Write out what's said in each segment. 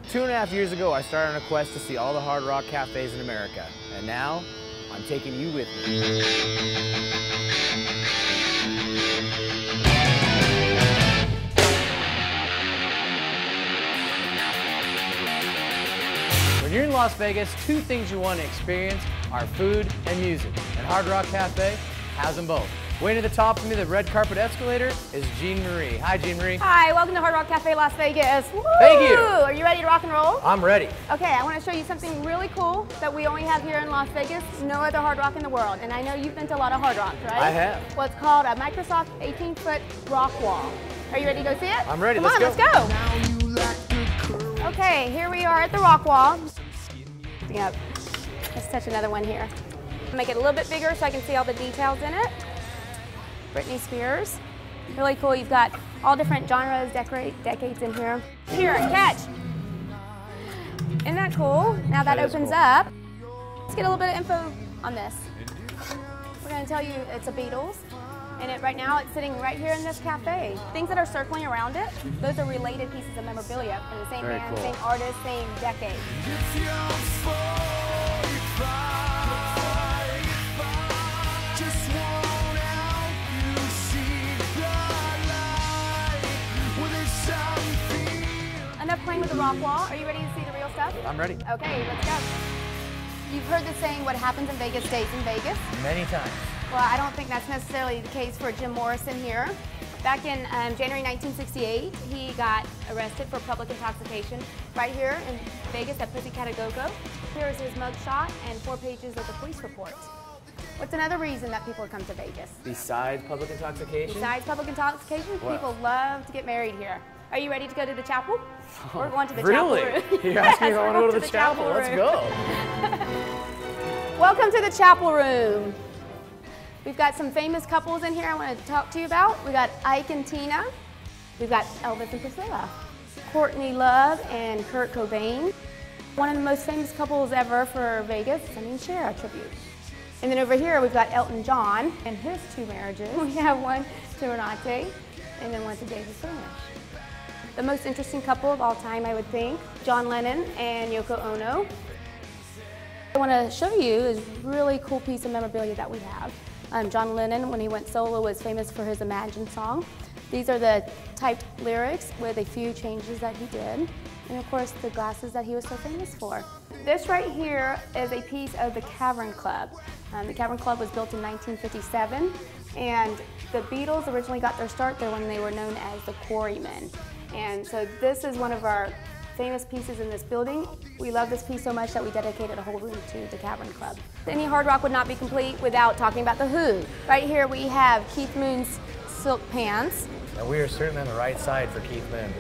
2.5 years ago, I started on a quest to see all the hard rock cafes in America. And now, I'm taking you with me. When you're in Las Vegas, two things you want to experience are food and music. And Hard Rock Cafe has them both. Way to the top of me, the red carpet escalator, is Jean Marie. Hi, Jean Marie. Hi, welcome to Hard Rock Cafe Las Vegas. Woo! Thank you. Are you ready to rock and roll? I'm ready. Okay, I want to show you something really cool that we only have here in Las Vegas. No other Hard Rock in the world. And I know you've been to a lot of Hard Rocks, right? I have. Well, it's called a Microsoft 18-foot rock wall. Are you ready to go see it? I'm ready. Come on, let's go. Okay, here we are at the rock wall. Yep. Let's touch another one here. Make it a little bit bigger so I can see all the details in it. Britney Spears. Really cool. You've got all different genres, decades in here. Here, catch. Isn't that cool? Now that opens up. Let's get a little bit of info on this. We're going to tell you it's a Beatles. And right now it's sitting right here in this cafe. Things that are circling around it, those are related pieces of memorabilia from the same band, cool. same artist, same decade. Enough playing with the rock wall. Are you ready to see the real stuff? I'm ready. Okay, let's go. You've heard the saying, what happens in Vegas stays in Vegas. Many times. Well, I don't think that's necessarily the case for Jim Morrison here. Back in January 1968, he got arrested for public intoxication right here in Vegas at Pussycat A Go-Go. Here is his mugshot and 4 pages of the police report. What's another reason that people come to Vegas? Besides public intoxication? Besides public intoxication, people love to get married here. Are you ready to go to the chapel? We're going to the chapel room. Really? You're asking me if I want to go to the chapel? Let's go. Welcome to the chapel room. We've got some famous couples in here I want to talk to you about. We got Ike and Tina. We've got Elvis and Priscilla. Courtney Love and Kurt Cobain. One of the most famous couples ever for Vegas, Cher tribute. And then over here we've got Elton John and his 2 marriages. We have one to Renate and then one to David Furnish. The most interesting couple of all time, I would think, John Lennon and Yoko Ono. I want to show you is a really cool piece of memorabilia that we have. John Lennon, when he went solo, was famous for his Imagine song. These are the typed lyrics with a few changes that he did. And of course, the glasses that he was so famous for. This right here is a piece of the Cavern Club. The Cavern Club was built in 1957, and the Beatles originally got their start there when they were known as the Quarrymen. And so this is one of our famous pieces in this building. We love this piece so much that we dedicated a whole room to the Cavern Club. Any Hard Rock would not be complete without talking about The Who. Right here we have Keith Moon's silk pants. And we are certainly on the right side for Keith Moon.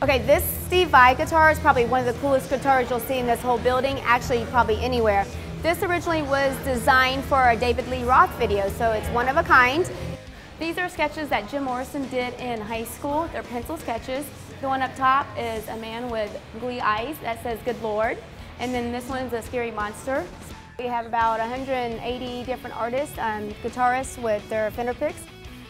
Okay, this Steve Vai guitar is probably one of the coolest guitars you'll see in this whole building, actually probably anywhere. This originally was designed for a David Lee Roth video, so it's one of a kind. These are sketches that Jim Morrison did in high school. They're pencil sketches. The one up top is a man with googly eyes that says, "Good Lord." And then this one's a scary monster. We have about 180 different artists, guitarists with their Fender picks.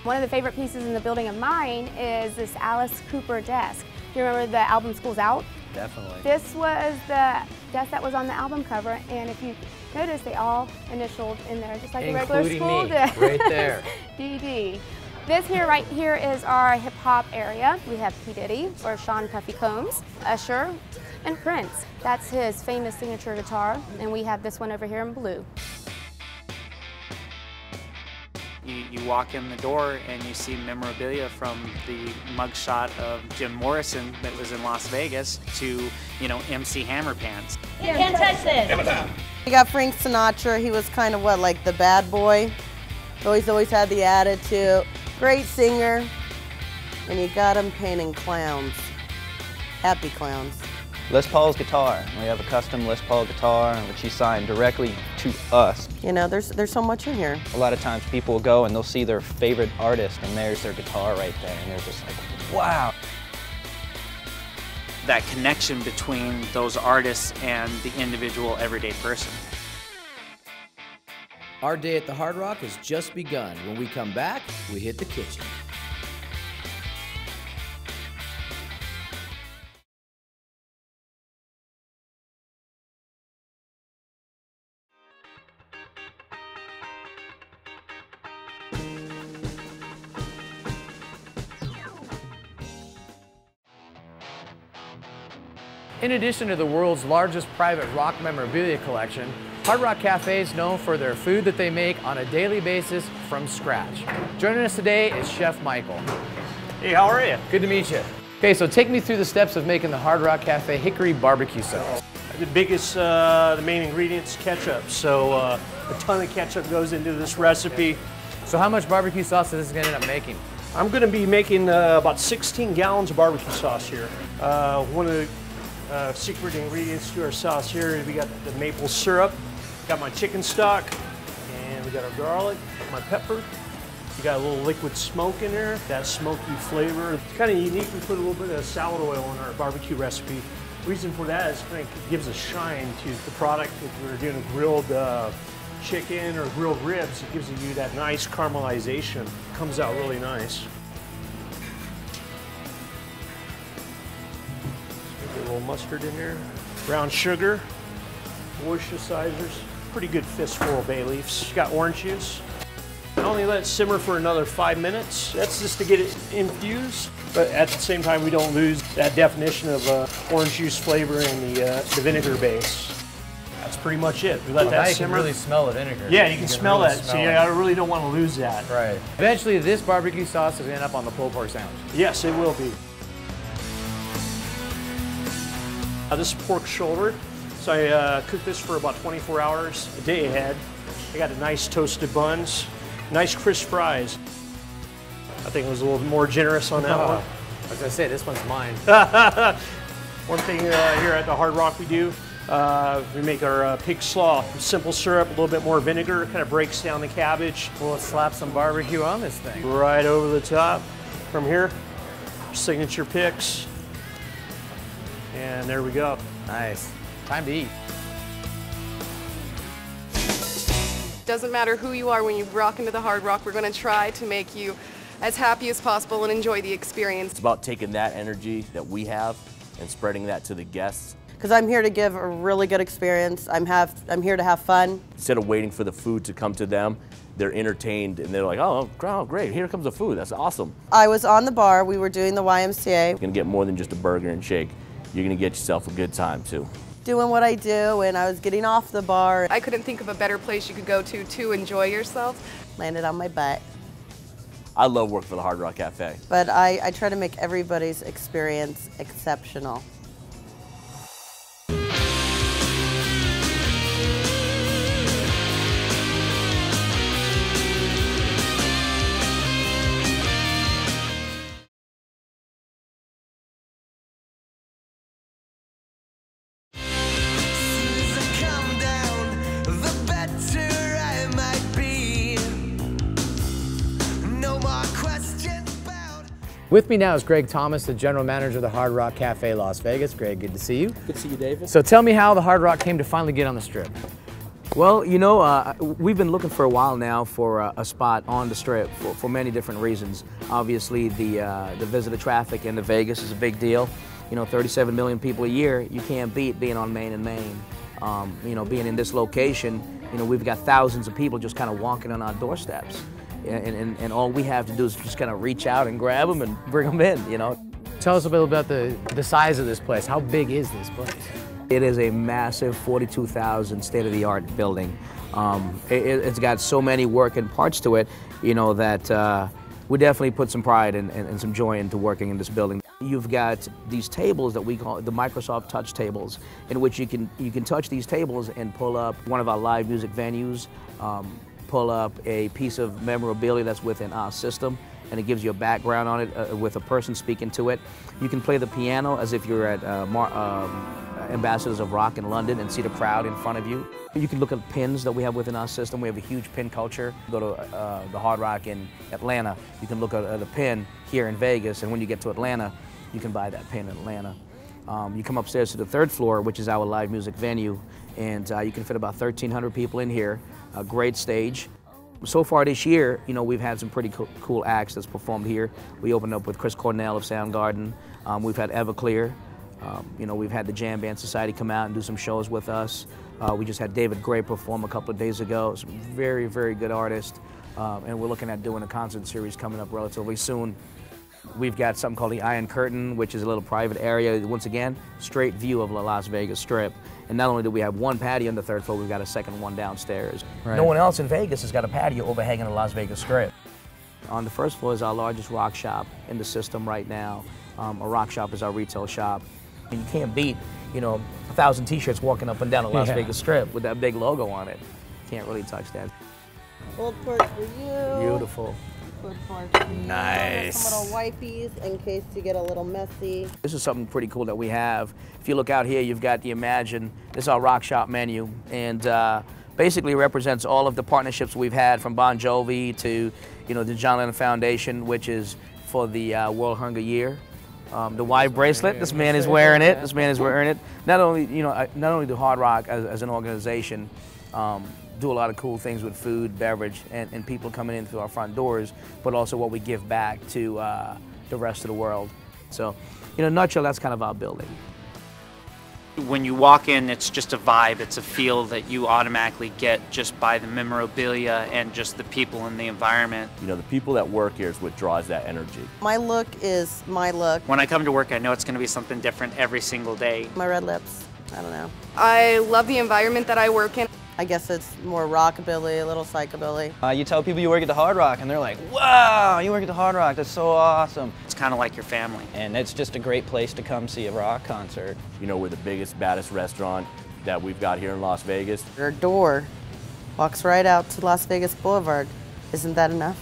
One of the favorite pieces in the building of mine is this Alice Cooper desk. Do you remember the album School's Out? Definitely. This was the desk that was on the album cover, and if you notice, they all initialed in there, just like a regular school desk. Right there. DD. This here, right here, is our hip hop area. We have P. Diddy, or Sean Puffy Combs, Usher, and Prince. That's his famous signature guitar, and we have this one over here in blue. You walk in the door and you see memorabilia from the mugshot of Jim Morrison that was in Las Vegas to, MC Hammer Pants. You can't touch this. You got Frank Sinatra. He was kind of like the bad boy. Always had the attitude. Great singer. And you got him painting clowns. Happy clowns. Les Paul's guitar. We have a custom Les Paul guitar, which he signed directly to us. There's so much in here. A lot of times people will go and they'll see their favorite artist and there's their guitar right there and they're just like, wow. That connection between those artists and the individual everyday person. Our day at the Hard Rock has just begun. When we come back, we hit the kitchen. In addition to the world's largest private rock memorabilia collection, Hard Rock Cafe is known for their food that they make on a daily basis from scratch. Joining us today is Chef Michael. Hey, how are you? Good to meet you. Okay, so take me through the steps of making the Hard Rock Cafe Hickory Barbecue Sauce. The main ingredient's ketchup. So a ton of ketchup goes into this recipe. So how much barbecue sauce is this going to end up making? I'm going to be making about 16 gallons of barbecue sauce here. One of the secret ingredients to our sauce here is we got the maple syrup, got my chicken stock, and we got our garlic, my pepper. You got a little liquid smoke in there, that smoky flavor. It's kind of unique. We put a little bit of salad oil in our barbecue recipe. The reason for that is it gives a shine to the product. If we're doing a grilled chicken or grilled ribs, it gives you that nice caramelization. It comes out really nice. Get a little mustard in there. Brown sugar, Worcestershires, pretty good fistful of bay leaves. Got orange juice. I only let it simmer for another 5 minutes. That's just to get it infused, but at the same time we don't lose that definition of orange juice flavor in the vinegar base. That's pretty much it. We let that simmer. You can really smell the vinegar. Yeah, you can smell that. So I really don't want to lose that. Right. Eventually, this barbecue sauce is going to end up on the pulled pork sandwich. Yes, it will be. This is pork shoulder. So I cooked this for about 24 hours, a day ahead. I got a nice toasted buns. Nice crisp fries. I think it was a little more generous on that one. I was gonna say, this one's mine. One thing here at the Hard Rock we do, we make our pig slaw. Simple syrup, a little bit more vinegar, kind of breaks down the cabbage. We'll slap some barbecue on this thing. Right over the top. From here, signature picks. And there we go. Nice. Time to eat. Doesn't matter who you are when you rock into the Hard Rock, we're going to try to make you as happy as possible and enjoy the experience. It's about taking that energy that we have and spreading that to the guests. Because I'm here to give a really good experience. I'm here to have fun. Instead of waiting for the food to come to them, they're entertained and they're like, oh, great, here comes the food, that's awesome. I was on the bar, we were doing the YMCA. You're gonna get more than just a burger and shake. You're gonna get yourself a good time too. Doing what I do, and I was getting off the bar. I couldn't think of a better place you could go to enjoy yourself. Landed on my butt. I love working for the Hard Rock Cafe. But I try to make everybody's experience exceptional. With me now is Greg Thomas, the general manager of the Hard Rock Cafe Las Vegas. Greg, good to see you. Good to see you, David. So tell me how the Hard Rock came to finally get on the Strip. Well, you know, we've been looking for a while now for a spot on the Strip for many different reasons. Obviously, the visitor traffic into Vegas is a big deal. You know, 37 million people a year, you can't beat being on Main and Main. You know, being in this location, you know, we've got thousands of people just kind of walking on our doorsteps. And all we have to do is just kind of reach out and grab them and bring them in, you know. Tell us a little about the size of this place. How big is this place? It is a massive 42,000 state-of-the-art building. It's got so many working parts to it, you know, that we definitely put some pride and some joy into working in this building. You've got these tables that we call the Microsoft Touch tables, in which you can touch these tables and pull up one of our live music venues, pull up a piece of memorabilia that's within our system, and it gives you a background on it with a person speaking to it. You can play the piano as if you're at Ambassadors of Rock in London and see the crowd in front of you. You can look at pins that we have within our system. We have a huge pin culture. Go to the Hard Rock in Atlanta, you can look at a pin here in Vegas, and when you get to Atlanta, you can buy that pin in Atlanta. You come upstairs to the third floor, which is our live music venue, and you can fit about 1,300 people in here. A great stage. So far this year, you know, we've had some pretty cool acts that's performed here. We opened up with Chris Cornell of Soundgarden. We've had Everclear. You know, we've had the Jam Band Society come out and do some shows with us. We just had David Gray perform a couple of days ago. Some very, very good artist. And we're looking at doing a concert series coming up relatively soon. We've got something called the Iron Curtain, which is a little private area. Once again, straight view of the Las Vegas Strip. And not only do we have one patio on the third floor, we've got a second one downstairs. Right. No one else in Vegas has got a patio overhanging the Las Vegas Strip. On the first floor is our largest rock shop in the system right now. A rock shop is our retail shop. And you can't beat, 1,000 t-shirts walking up and down the Las Vegas Strip with that big logo on it. Can't really touch that. Old porch for you. Beautiful. Good porch for you. Nice. Some little wipes in case you get a little messy. This is something pretty cool that we have. If you look out here, you've got the Imagine. This is our rock shop menu, and basically represents all of the partnerships we've had, from Bon Jovi to, the John Lennon Foundation, which is for the World Hunger Year. The Y bracelet, this man is wearing it. This man is wearing it. Not only, not only do Hard Rock as an organization do a lot of cool things with food, beverage, and people coming in through our front doors, but also what we give back to the rest of the world. So, in a nutshell, that's kind of our building. When you walk in, it's just a vibe. It's a feel that you automatically get just by the memorabilia and just the people and the environment. The people that work here is what draws that energy. My look is my look. When I come to work, I know it's going to be something different every single day. My red lips, I don't know. I love the environment that I work in. I guess it's more rockabilly, a little psychobilly. You tell people you work at the Hard Rock and they're like, wow, you work at the Hard Rock, that's so awesome. It's kind of like your family. And it's just a great place to come see a rock concert. We're the biggest, baddest restaurant that we've got here in Las Vegas. Our door walks right out to Las Vegas Boulevard. Isn't that enough?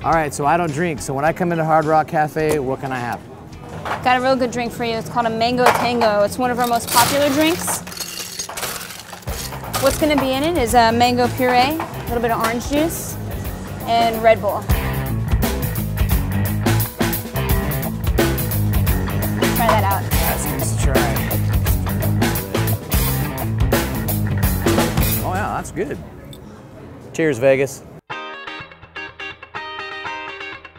All right, so I don't drink. So when I come into Hard Rock Cafe, what can I have? Got a real good drink for you. It's called a Mango Tango. It's one of our most popular drinks. What's going to be in it is a mango puree, a little bit of orange juice, and Red Bull. Try that out. That's nice to try. Oh yeah, that's good. Cheers, Vegas.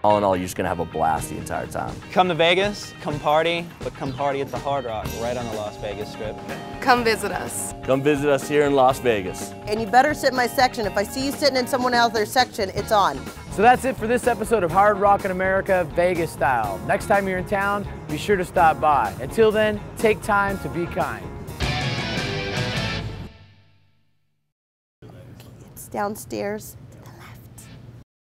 All in all, you're just gonna have a blast the entire time. Come to Vegas, come party, but come party at the Hard Rock, right on the Las Vegas Strip. Come visit us. Come visit us here in Las Vegas. And you better sit in my section. If I see you sitting in someone else's section, it's on. So that's it for this episode of Hard Rock in America, Vegas style. Next time you're in town, be sure to stop by. Until then, take time to be kind. It's downstairs.